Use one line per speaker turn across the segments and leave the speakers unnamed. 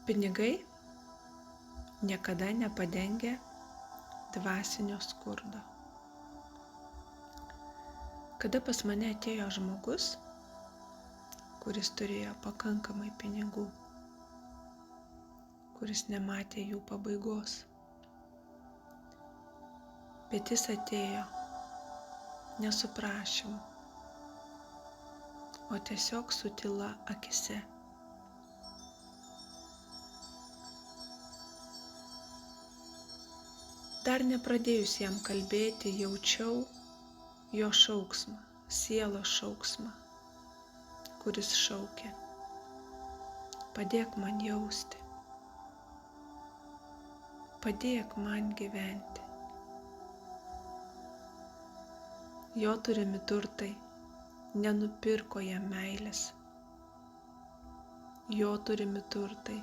Pinigai niekada nepadengia dvasinio skurdo. Kada pas mane atėjo žmogus, kuris turėjo pakankamai pinigų, kuris nematė jų pabaigos, bet jis atėjo ne su prašymu, o tiesiog su tyla akyse. Dar nepradėjus jam kalbėti, jaučiau jo šauksmą, sielos šauksmą, kuris šaukė: padėk man jausti, padėk man gyventi. Jo turimi turtai nenupirko jam meilės, jo turimi turtai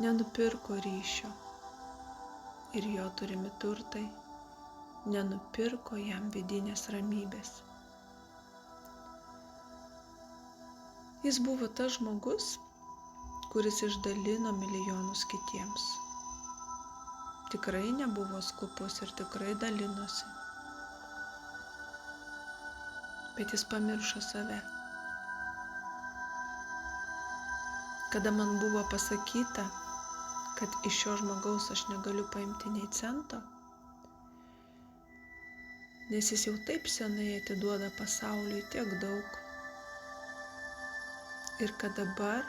nenupirko ryšio ir jo turimi turtai nenupirko jam vidinės ramybės. Jis buvo tas žmogus, kuris išdalino milijonus kitiems. Tikrai nebuvo skupus ir tikrai dalinosi. Bet jis pamiršo save. Kada man buvo pasakyta, kad iš šio žmogaus aš negaliu paimti nei cento, nes jis jau taip senai atiduoda pasauliui tiek daug. Ir kad dabar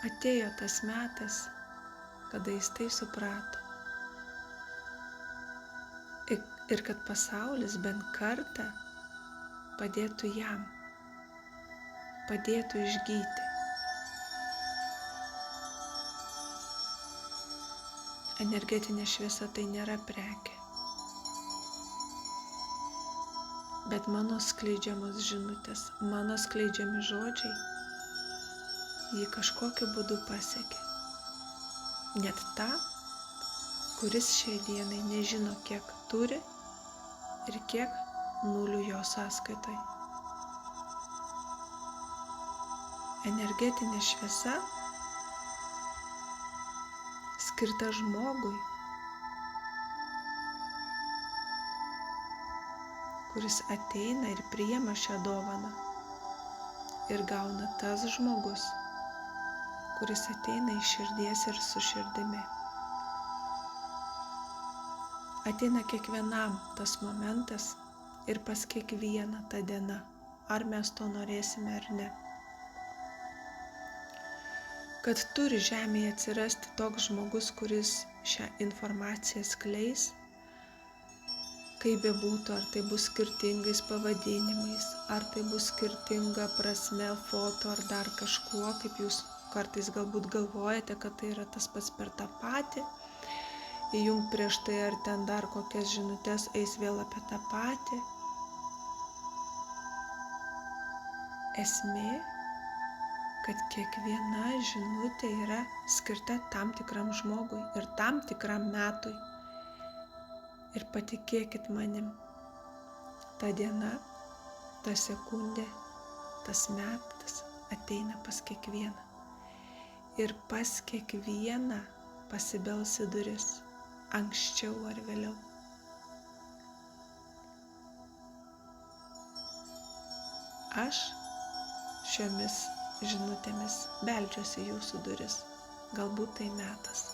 atėjo tas metas, kada jis tai suprato. Ir kad pasaulis bent kartą padėtų jam, padėtų išgyti. Energetinė šviesa tai nėra prekė, bet mano skleidžiamos žinutės, mano skleidžiami žodžiai jį kažkokiu būdu pasiekė. Net tą, kuris šiai dienai nežino, kiek turi ir kiek nulių jo sąskaitoj. Energetinė šviesa skirta žmogui, kuris ateina ir priima šią dovaną, ir gauna tas žmogus, kuris ateina iš širdies ir su širdimi. Ateina kiekvienam tas momentas ir pas kiekvieną ta diena, ar mes to norėsime ar ne. Kad turi žemėje atsirasti toks žmogus, kuris šią informaciją skleis, kaip bebūtų, ar tai bus skirtingais pavadinimais, ar tai bus skirtinga prasme, foto ar dar kažkuo, kaip jūs kartais galbūt galvojate, kad tai yra tas pats per tą patį, įjung prieš tai ar ten dar kokias žinutės eis vėl apie tą patį. Esmė, kad kiekviena žinutė yra skirta tam tikram žmogui ir tam tikram metui. Ir patikėkit manim, ta diena, ta sekundė, tas metas ateina pas kiekvieną. Ir pas kiekvieną pasibels į duris, anksčiau ar vėliau. Aš šiomis žinutėmis beldžiuosi jūsų duris. Galbūt tai metas,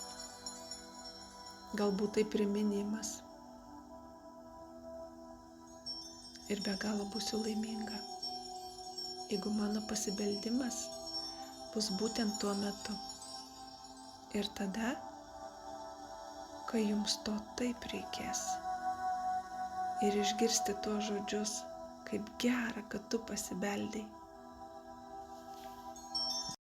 galbūt tai priminimas. Ir be galo būsiu laiminga, jeigu mano pasibeldimas bus būtent tuo metu. Ir tada, kai jums to taip reikės. Ir išgirsti tuos žodžius, kaip gera, kad tu pasibeldei.